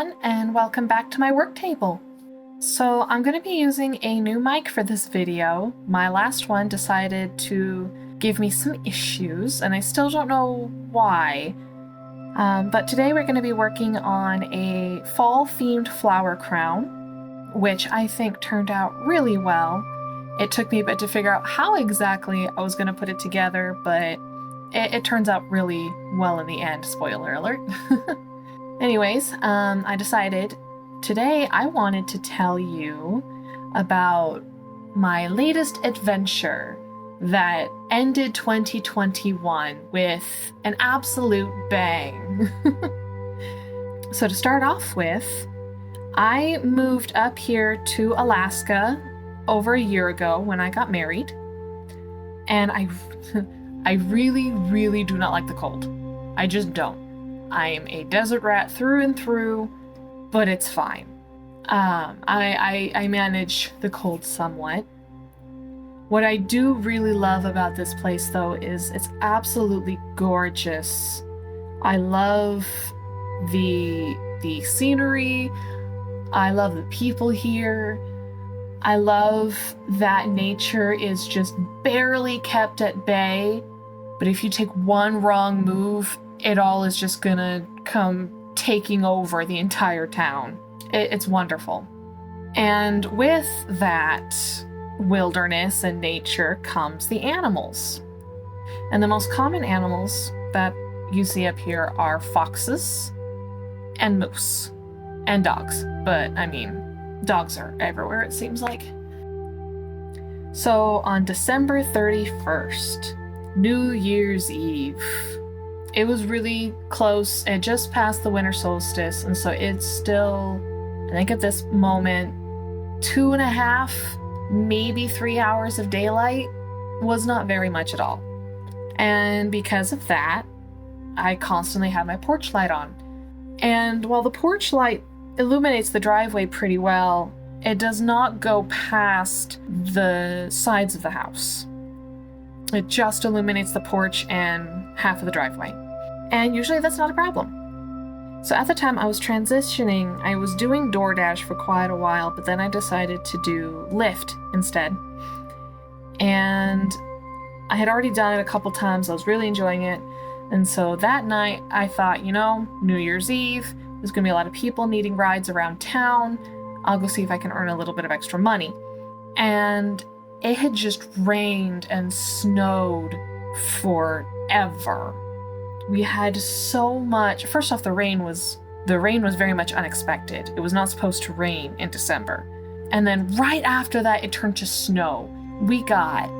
everyone, and welcome back to my work table. So I'm going to be using a new mic for this video. My last one decided to give me some issues, and I still don't know why. But today we're going to be working on a fall-themed flower crown, which I think turned out really well. It took me a bit to figure out how exactly I was going to put it together, but it turns out really well in the end, spoiler alert. Anyways, I decided today I wanted to tell you about my latest adventure that ended 2021 with an absolute bang. So to start off with, I moved up here to Alaska over a year ago when I got married, and I really, really do not like the cold. I just don't. I'm a desert rat through and through, but it's fine. I manage the cold somewhat. What I do really love about this place, though, is it's absolutely gorgeous. I love the scenery. I love the people here. I love that nature is just barely kept at bay, but if you take one wrong move, it all is just gonna come taking over the entire town. It's wonderful. And with that wilderness and nature comes the animals. And the most common animals that you see up here are foxes and moose and dogs. But I mean, dogs are everywhere, it seems like. So on December 31st, New Year's Eve, it was really close. It just passed the winter solstice, and so it's still, I think at this moment, 2.5, maybe 3 hours of daylight. Was not very much at all. And because of that, I constantly have my porch light on. And while the porch light illuminates the driveway pretty well, it does not go past the sides of the house. It just illuminates the porch and half of the driveway. And usually that's not a problem. So at the time I was transitioning, I was doing DoorDash for quite a while, but then I decided to do Lyft instead. And I had already done it a couple times. I was really enjoying it. And so that night I thought, New Year's Eve, there's going to be a lot of people needing rides around town. I'll go see if I can earn a little bit of extra money. And it had just rained and snowed forever. We had so much. First off, the rain was very much unexpected. It was not supposed to rain in December. And then right after that, it turned to snow. We got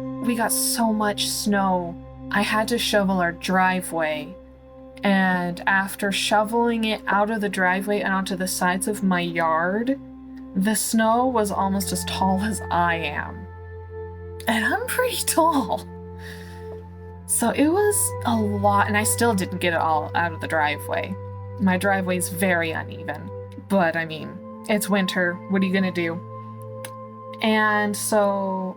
so much snow. I had to shovel our driveway. And after shoveling it out of the driveway and onto the sides of my yard, the snow was almost as tall as I am. And I'm pretty tall. So it was a lot, and I still didn't get it all out of the driveway. My driveway's very uneven, but I mean, it's winter. What are you gonna do? And so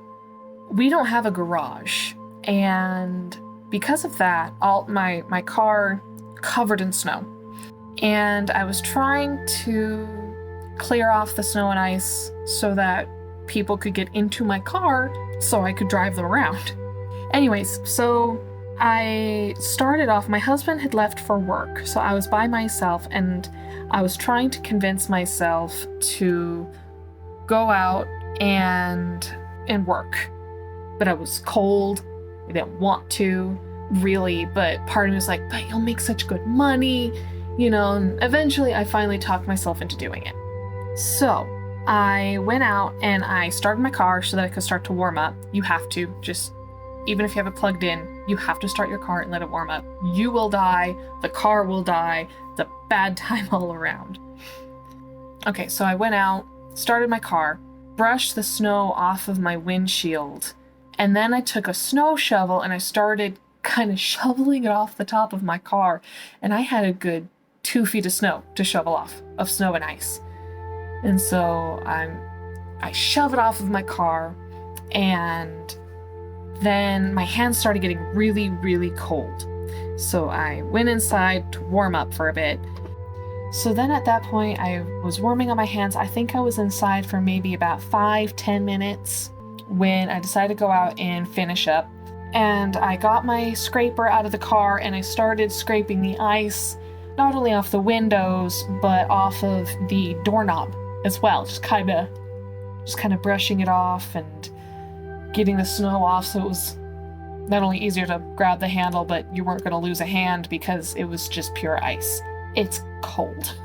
we don't have a garage, and because of that, my car covered in snow. And I was trying to clear off the snow and ice so that people could get into my car so I could drive them around. Anyways, so I started off, my husband had left for work, so I was by myself, and I was trying to convince myself to go out and work. But I was cold, I didn't want to, really, but part of me was like, but you'll make such good money, and eventually I finally talked myself into doing it. So I went out and I started my car so that I could start to warm up. You have to, even if you have it plugged in, you have to start your car and let it warm up. You will die, the car will die, it's a bad time all around. Okay, so I went out, started my car, brushed the snow off of my windshield, and then I took a snow shovel and I started kind of shoveling it off the top of my car, and I had a good 2 feet of snow to shovel off, of snow and ice. And so I shove it off of my car, and then my hands started getting really, really cold. So I went inside to warm up for a bit. So then at that point, I was warming on my hands. I think I was inside for maybe about 5-10 minutes when I decided to go out and finish up. And I got my scraper out of the car and I started scraping the ice, not only off the windows, but off of the doorknob as well. Just kind of brushing it off and getting the snow off, so it was not only easier to grab the handle, but you weren't going to lose a hand because it was just pure ice. It's cold.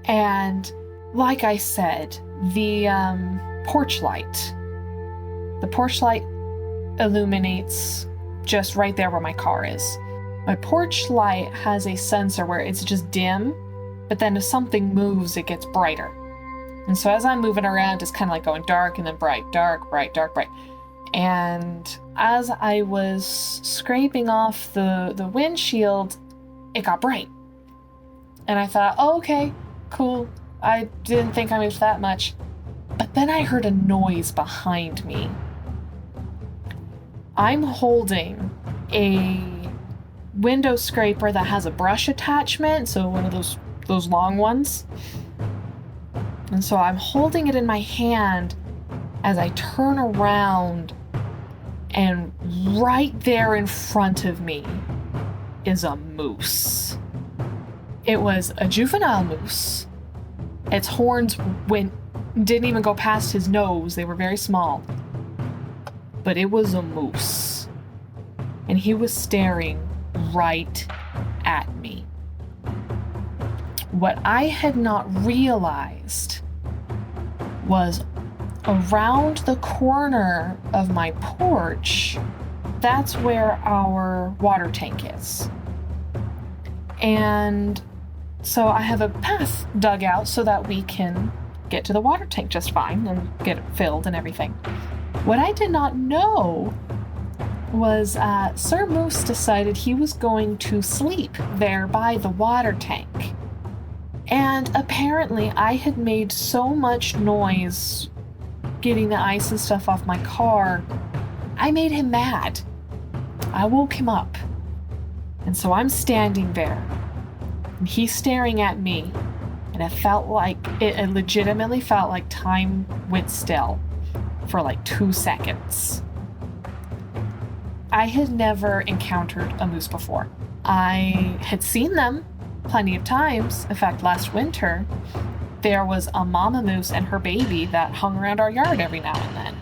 And like I said, the porch light illuminates just right there where my car is. My porch light has a sensor where it's just dim, but then if something moves, it gets brighter. And so as I'm moving around, it's kind of like going dark and then bright, dark, bright, dark, bright. And as I was scraping off the windshield, it got bright. And I thought, oh, okay, cool. I didn't think I moved that much. But then I heard a noise behind me. I'm holding a window scraper that has a brush attachment, so one of those long ones. And so I'm holding it in my hand as I turn around, and right there in front of me is a moose. It was a juvenile moose. Its horns didn't even go past his nose. They were very small. But it was a moose. And he was staring right at me. What I had not realized was around the corner of my porch, that's where our water tank is. And so I have a path dug out so that we can get to the water tank just fine and get it filled and everything. What I did not know was Sir Moose decided he was going to sleep there by the water tank. And apparently I had made so much noise getting the ice and stuff off my car, I made him mad. I woke him up. And so I'm standing there, and he's staring at me, and it legitimately felt like time went still for like 2 seconds. I had never encountered a moose before. I had seen them plenty of times. In fact, last winter, there was a mama moose and her baby that hung around our yard every now and then.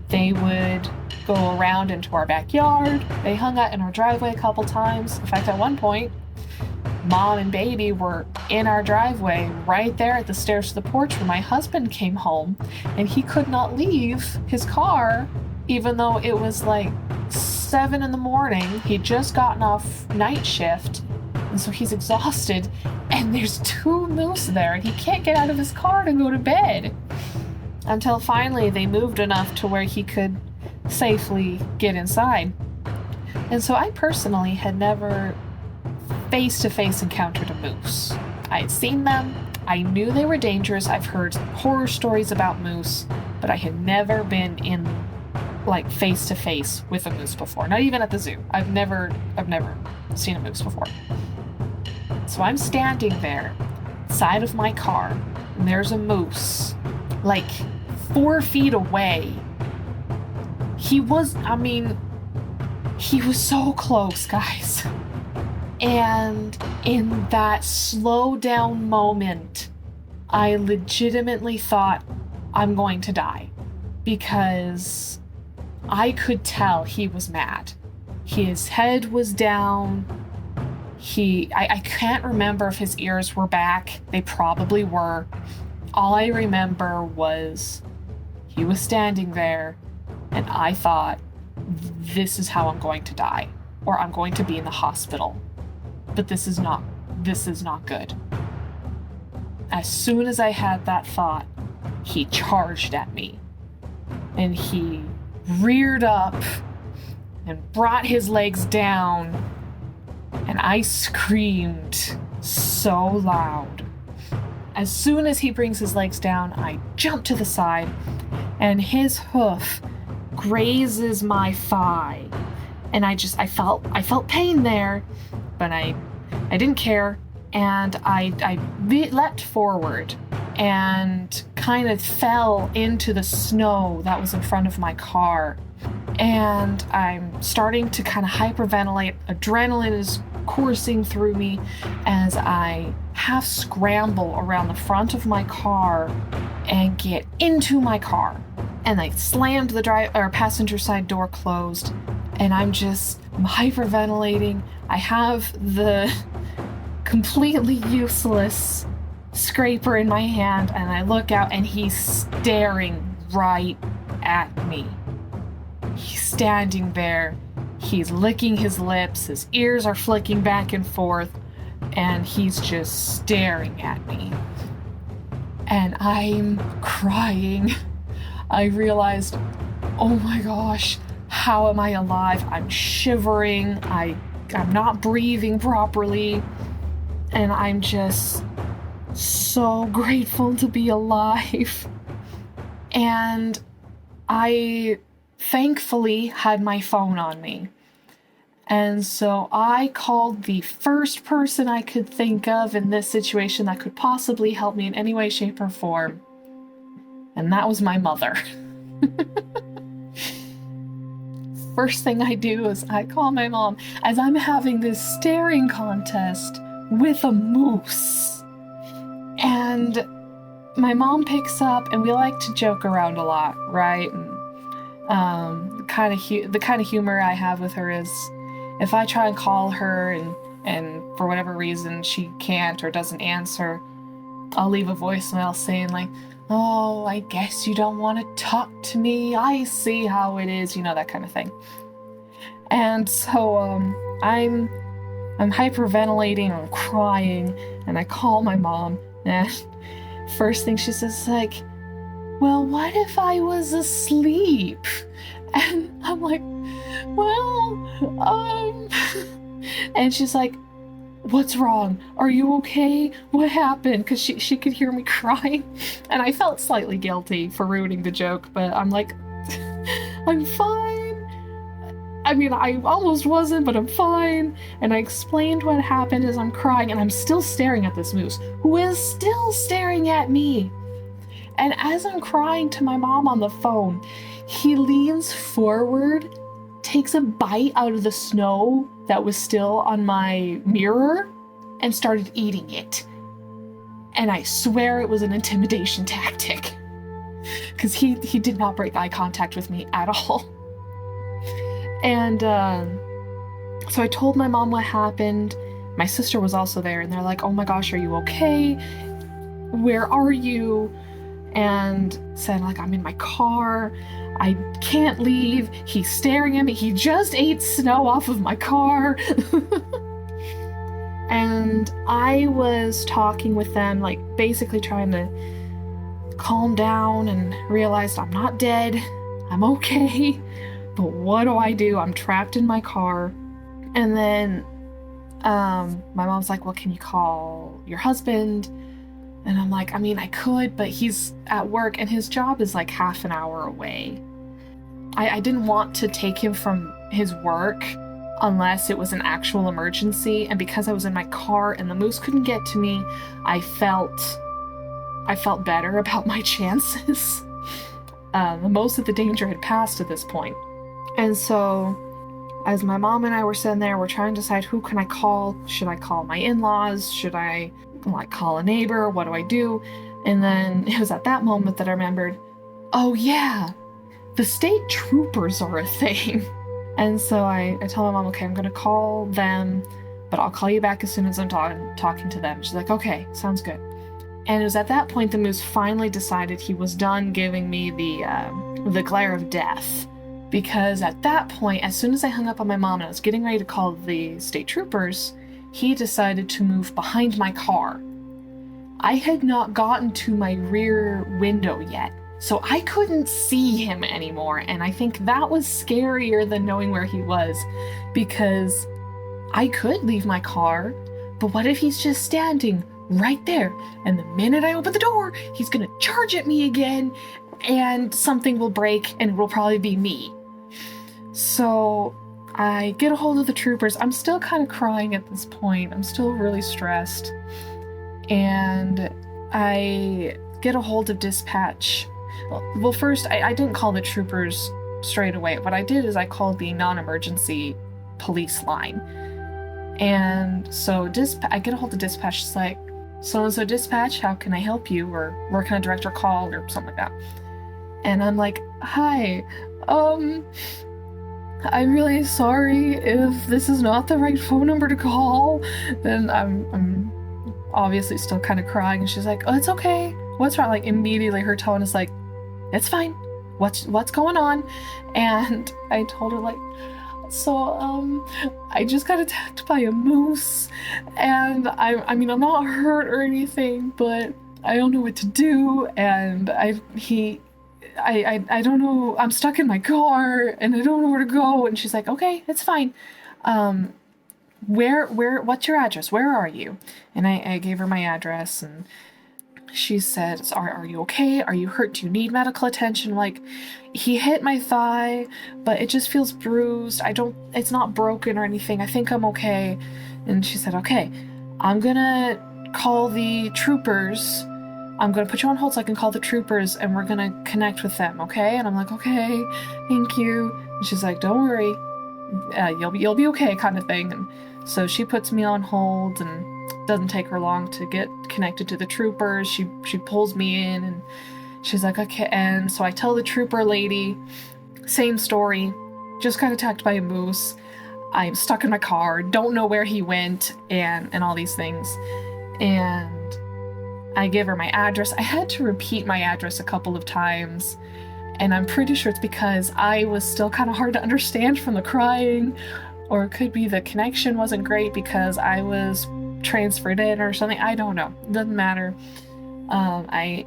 They would go around into our backyard. They hung out in our driveway a couple times. In fact, at one point, mom and baby were in our driveway right there at the stairs to the porch when my husband came home, and he could not leave his car even though it was like 7 a.m. He'd just gotten off night shift, and so he's exhausted, and there's 2 moose there, and he can't get out of his car to go to bed. Until finally they moved enough to where he could safely get inside. And so I personally had never face-to-face encountered a moose. I had seen them, I knew they were dangerous, I've heard horror stories about moose, but I had never been in like face-to-face with a moose before. Not even at the zoo. I've never seen a moose before. So I'm standing there, side of my car, and there's a moose, like 4 feet away. He was so close, guys. And in that slow down moment, I legitimately thought I'm going to die, because I could tell he was mad. His head was down. I can't remember if his ears were back. They probably were. All I remember was he was standing there, and I thought, this is how I'm going to die, or I'm going to be in the hospital. But this is not good. As soon as I had that thought, he charged at me, and he reared up and brought his legs down, and I screamed so loud. As soon as he brings his legs down, I jump to the side, and his hoof grazes my thigh, and I felt pain there, but I didn't care. and I leapt forward and kind of fell into the snow that was in front of my car. And I'm starting to kind of hyperventilate. Adrenaline is coursing through me as I half scramble around the front of my car and get into my car. And I slammed the passenger side door closed, and I'm hyperventilating. I have the completely useless scraper in my hand, and I look out, and he's staring right at me. He's standing there. He's licking his lips. His ears are flicking back and forth, and he's just staring at me. And I'm crying. I realized, oh my gosh, how am I alive? I'm shivering. I'm not breathing properly. And I'm just so grateful to be alive. And I thankfully had my phone on me. And so I called the first person I could think of in this situation that could possibly help me in any way, shape, or form. And that was my mother. First thing I do is I call my mom as I'm having this staring contest with a moose. And my mom picks up, and we like to joke around a lot, right? And the kind of humor I have with her is, if I try and call her and for whatever reason she can't or doesn't answer, I'll leave a voicemail saying like, "Oh, I guess you don't want to talk to me. I see how it is," that kind of thing. And so I'm hyperventilating, I'm crying, and I call my mom, and first thing she says is like, "Well, what if I was asleep?" And I'm like, well, and she's like, "What's wrong? Are you okay? What happened?" Because she could hear me crying, and I felt slightly guilty for ruining the joke, but I'm like, I'm fine. I mean, I almost wasn't, but I'm fine. And I explained what happened as I'm crying, and I'm still staring at this moose, who is still staring at me. And as I'm crying to my mom on the phone, he leans forward, takes a bite out of the snow that was still on my mirror, and started eating it. And I swear it was an intimidation tactic, because he did not break eye contact with me at all. And so I told my mom what happened. My sister was also there, and they're like, "Oh my gosh, are you okay? Where are you?" And said, like, "I'm in my car. I can't leave. He's staring at me. He just ate snow off of my car." And I was talking with them, like, basically trying to calm down, and realized I'm not dead. I'm okay. But what do? I'm trapped in my car. And then my mom's like, "Well, can you call your husband?" And I'm like, I mean, I could, but he's at work, and his job is like half an hour away. I didn't want to take him from his work unless it was an actual emergency. And because I was in my car and the moose couldn't get to me, I felt better about my chances. Most of the danger had passed at this point. And so, as my mom and I were sitting there, we're trying to decide, who can I call? Should I call my in-laws? Should I call a neighbor? What do I do? And then it was at that moment that I remembered, oh yeah, the state troopers are a thing. And so I told my mom, okay, I'm going to call them, but I'll call you back as soon as I'm talking to them. She's like, okay, sounds good. And it was at that point the moose finally decided he was done giving me the glare of death. Because at that point, as soon as I hung up on my mom and I was getting ready to call the state troopers, he decided to move behind my car. I had not gotten to my rear window yet, so I couldn't see him anymore, and I think that was scarier than knowing where he was, because I could leave my car, but what if he's just standing right there, and the minute I open the door, he's gonna charge at me again, and something will break, and it will probably be me. So I get a hold of the troopers. I'm still kind of crying at this point. I'm still really stressed. And I get a hold of dispatch. Well, first, I didn't call the troopers straight away. What I did is I called the non-emergency police line. And so I get a hold of dispatch. It's like, so-and-so dispatch, how can I help you? Or where can I direct your call? Or something like that. And I'm like, hi, I'm really sorry if this is not the right phone number to call. Then I'm obviously still kind of crying, and she's like, oh, it's okay. What's wrong? Like, immediately her tone is like, it's fine. What's going on? And I told her, like, so, I just got attacked by a moose, and I mean, I'm not hurt or anything, but I don't know what to do, and I don't know, I'm stuck in my car, and I don't know where to go. And she's like, okay, it's fine. What's your address? Where are you? And I gave her my address, and she said, are you okay? Are you hurt? Do you need medical attention? Like, he hit my thigh, but it just feels bruised. It's not broken or anything. I think I'm okay. And she said, okay, I'm gonna call the troopers. I'm gonna put you on hold so I can call the troopers, and we're gonna connect with them, okay? And I'm like, okay, thank you. And she's like, don't worry, you'll be okay, kind of thing. And so she puts me on hold, and doesn't take her long to get connected to the troopers. She pulls me in, and she's like, okay. And so I tell the trooper lady, same story, just got attacked by a moose. I'm stuck in my car, don't know where he went, and all these things. And I give her my address. I had to repeat my address a couple of times, and I'm pretty sure it's because I was still kind of hard to understand from the crying, or it could be the connection wasn't great because I was transferred in or something. I don't know. Doesn't matter. I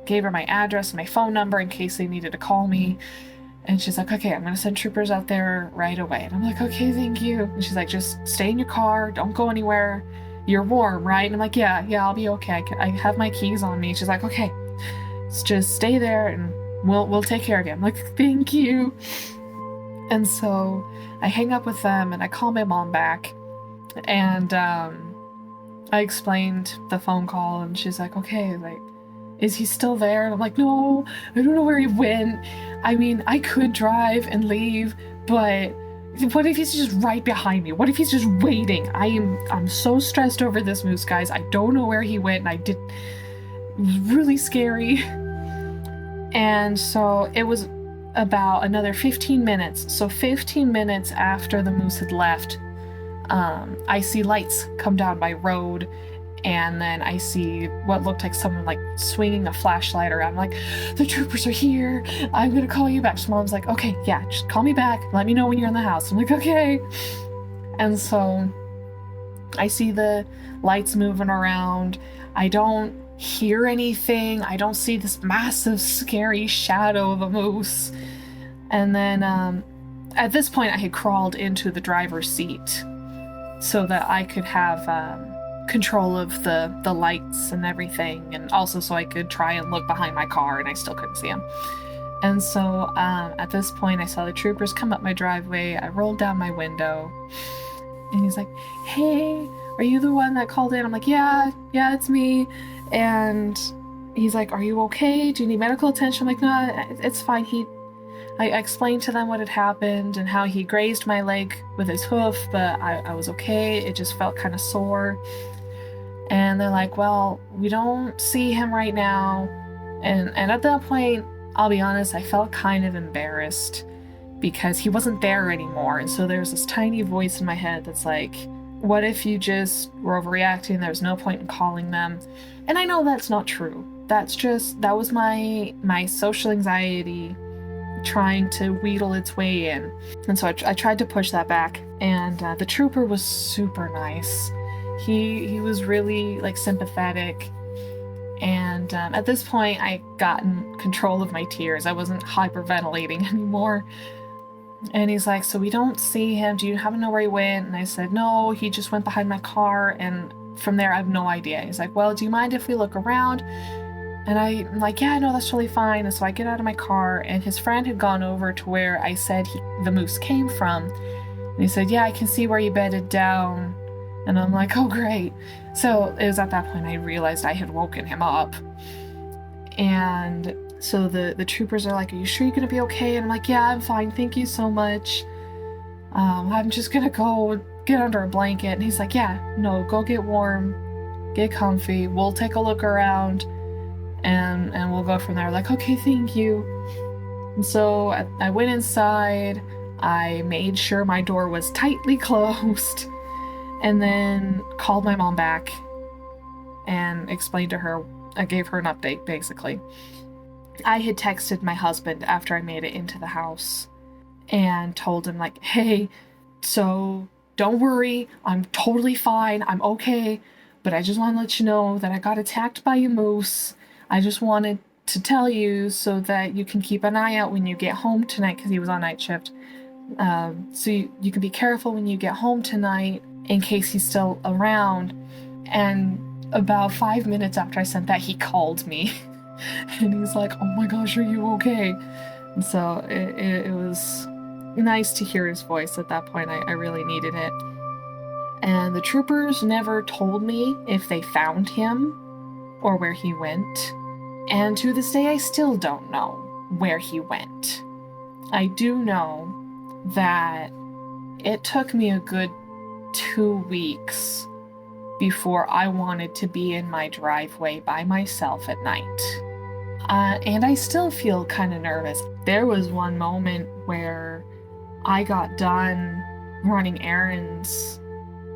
gave her my address and my phone number in case they needed to call me. And she's like, okay, I'm going to send troopers out there right away. And I'm like, okay, thank you. And she's like, just stay in your car. Don't go anywhere. You're warm, right? And I'm like, yeah, I'll be okay. I have my keys on me. She's like, okay, just stay there and we'll take care of you. I'm like, thank you. And so I hang up with them, and I call my mom back, and I explained the phone call, and she's like, okay, like, is he still there? And I'm like, no, I don't know where he went. I mean, I could drive and leave, but what if he's just right behind me? What if he's just waiting? I'm so stressed over this moose, guys. I don't know where he went, and it was really scary. And so it was about another 15 minutes. So 15 minutes after the moose had left, I see lights come down my road, and then I see what looked like someone like swinging a flashlight around. I'm like, the troopers are here. I'm gonna call you back. So mom's like, okay, yeah, just call me back. Let me know when you're in the house. I'm like, okay. And so I see the lights moving around. I don't hear anything. I don't see this massive, scary shadow of a moose. And then at this point, I had crawled into the driver's seat so that I could have control of the lights and everything, and also so I could try and look behind my car, and I still couldn't see him. And so at this point, I saw the troopers come up my driveway. I rolled down my window, and he's like, hey, are you the one that called in? I'm like, yeah, it's me. And he's like, are you okay? Do you need medical attention? I'm like, no, it's fine. I explained to them what had happened and how he grazed my leg with his hoof, but I was okay. It just felt kind of sore. And they're like, well, we don't see him right now. And at that point, I'll be honest, I felt kind of embarrassed because he wasn't there anymore. And so there's this tiny voice in my head that's like, what if you just were overreacting? There's no point in calling them. And I know that's not true. That was my social anxiety trying to wheedle its way in. And so I tried to push that back. And the trooper was super nice. He was really like sympathetic. And at this point, I gotten control of my tears. I wasn't hyperventilating anymore. And he's like, so we don't see him. Do you happen to know where he went? And I said, no, he just went behind my car. And from there, I have no idea. He's like, well, do you mind if we look around? And I'm like, yeah, no, that's totally fine. And so I get out of my car, and his friend had gone over to where I said the moose came from. And he said, yeah, I can see where you bedded down. And I'm like, oh, great. So it was at that point I realized I had woken him up. And so the troopers are like, are you sure you're going to be okay? And I'm like, yeah, I'm fine. Thank you so much. I'm just going to go get under a blanket. And he's like, yeah, no, go get warm, get comfy. We'll take a look around and we'll go from there. Like, okay, thank you. And so I went inside. I made sure my door was tightly closed and then called my mom back and explained to her. I gave her an update, basically. I had texted my husband after I made it into the house and told him, like, hey, so don't worry, I'm totally fine, I'm okay, but I just want to let you know that I got attacked by a moose. I just wanted to tell you so that you can keep an eye out when you get home tonight, because he was on night shift. So you can be careful when you get home tonight in case he's still around. And about 5 minutes after I sent that, he called me. And he's like, oh my gosh, are you okay? And so it was nice to hear his voice at that point. I really needed it. And the troopers never told me if they found him or where he went. And to this day, I still don't know where he went. I do know that it took me a good 2 weeks before I wanted to be in my driveway by myself at night. And I still feel kind of nervous. There was one moment where I got done running errands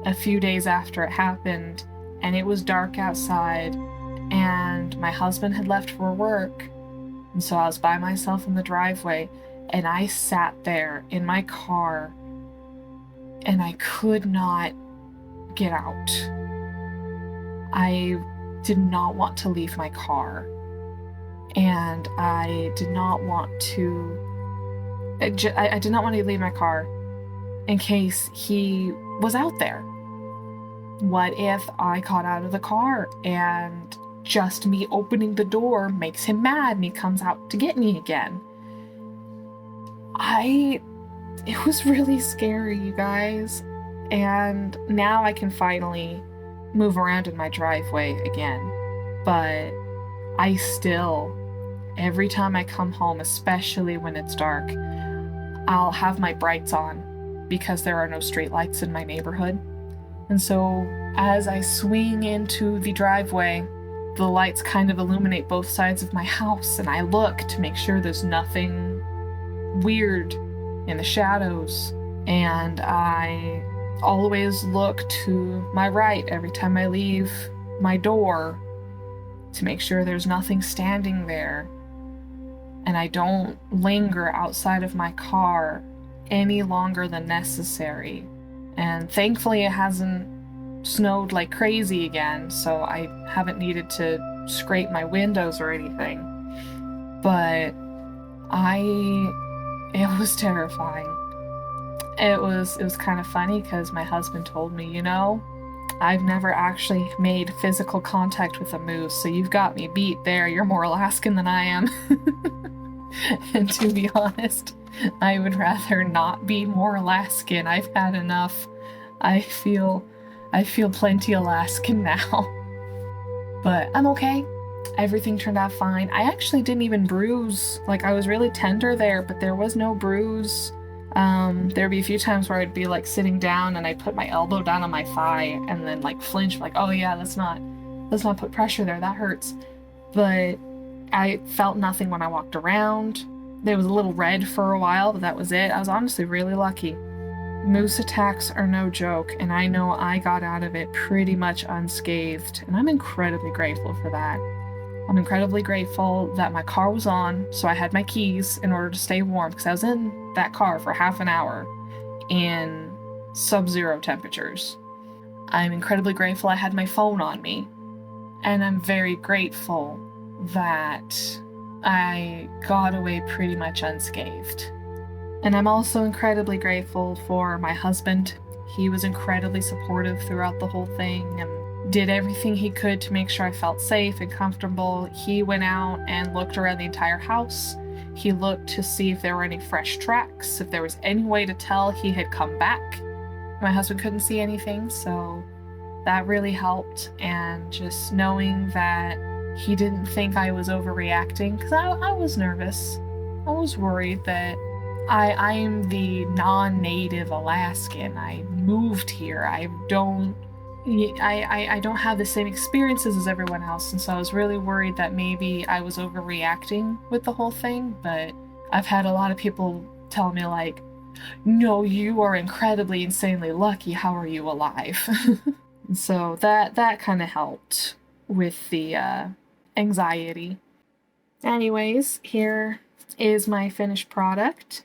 a few days after it happened, and it was dark outside, and my husband had left for work, and so I was by myself in the driveway, and I sat there in my car, and I could not get out. I did not want to leave my car, and I did not want to leave my car in case he was out there. What if I got out of the car and just me opening the door makes him mad and he comes out to get me again? It was really scary, you guys. And now I can finally move around in my driveway again. But I still, every time I come home, especially when it's dark, I'll have my brights on because there are no street lights in my neighborhood. And so as I swing into the driveway, the lights kind of illuminate both sides of my house, and I look to make sure there's nothing weird in the shadows. And I always look to my right every time I leave my door to make sure there's nothing standing there. And I don't linger outside of my car any longer than necessary. And thankfully it hasn't snowed like crazy again, so I haven't needed to scrape my windows or anything. But it was terrifying. It was kind of funny because my husband told me, you know, I've never actually made physical contact with a moose, so you've got me beat there. You're more Alaskan than I am. And to be honest, I would rather not be more Alaskan. I've had enough. I feel plenty Alaskan now. But I'm okay. Everything turned out fine. I actually didn't even bruise. Like, I was really tender there, but there was no bruise. There'd be a few times where I'd be like sitting down and I'd put my elbow down on my thigh and then like flinch, like, oh yeah, let's not put pressure there, that hurts. But I felt nothing when I walked around. It was a little red for a while, but that was it. I was honestly really lucky. Moose attacks are no joke, and I know I got out of it pretty much unscathed, and I'm incredibly grateful for that. I'm incredibly grateful that my car was on, so I had my keys in order to stay warm, because I was in that car for half an hour in sub-zero temperatures. I'm incredibly grateful I had my phone on me, and I'm very grateful that I got away pretty much unscathed. And I'm also incredibly grateful for my husband. He was incredibly supportive throughout the whole thing and did everything he could to make sure I felt safe and comfortable. He went out and looked around the entire house. He looked to see if there were any fresh tracks, if there was any way to tell he had come back. My husband couldn't see anything, so that really helped. And just knowing that he didn't think I was overreacting, because I was nervous. I was worried that I am the non-native Alaskan. I moved here. I don't have the same experiences as everyone else, and so I was really worried that maybe I was overreacting with the whole thing. But I've had a lot of people tell me, like, no, you are incredibly, insanely lucky. How are you alive? So that kind of helped with the anxiety. Anyways, here is my finished product.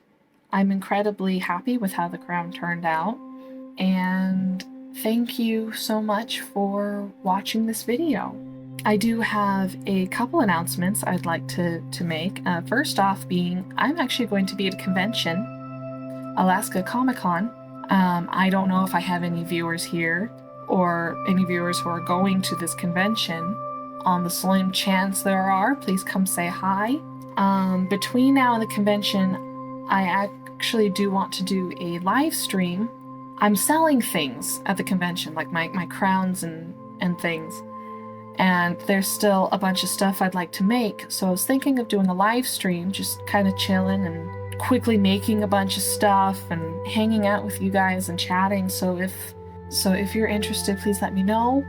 I'm incredibly happy with how the crown turned out, and thank you so much for watching this video. I do have a couple announcements I'd like to make. First off being, I'm actually going to be at a convention, Alaska Comic-Con. I don't know if I have any viewers here or any viewers who are going to this convention. On the slim chance there are, please come say hi. Between now and the convention, I actually do want to do a live stream. I'm selling things at the convention, like my crowns and things. And there's still a bunch of stuff I'd like to make. So I was thinking of doing a live stream, just kind of chilling and quickly making a bunch of stuff and hanging out with you guys and chatting. So if you're interested, please let me know.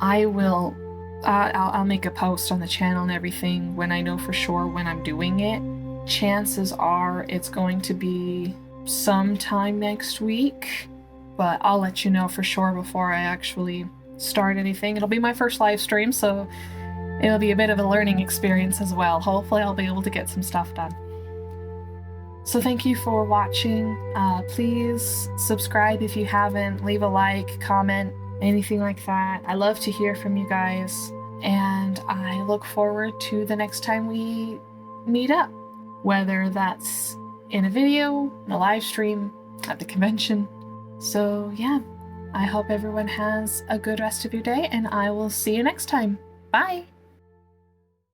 I will I'll make a post on the channel and everything when I know for sure when I'm doing it. Chances are it's going to be sometime next week, but I'll let you know for sure before I actually start anything. It'll be my first live stream, so it'll be a bit of a learning experience as well. Hopefully I'll be able to get some stuff done. So thank you for watching. Please subscribe if you haven't, leave a like, comment, anything like that. I love to hear from you guys, and I look forward to the next time we meet up, whether that's in a video, in a live stream, at the convention. So yeah, I hope everyone has a good rest of your day, and I will see you next time. Bye!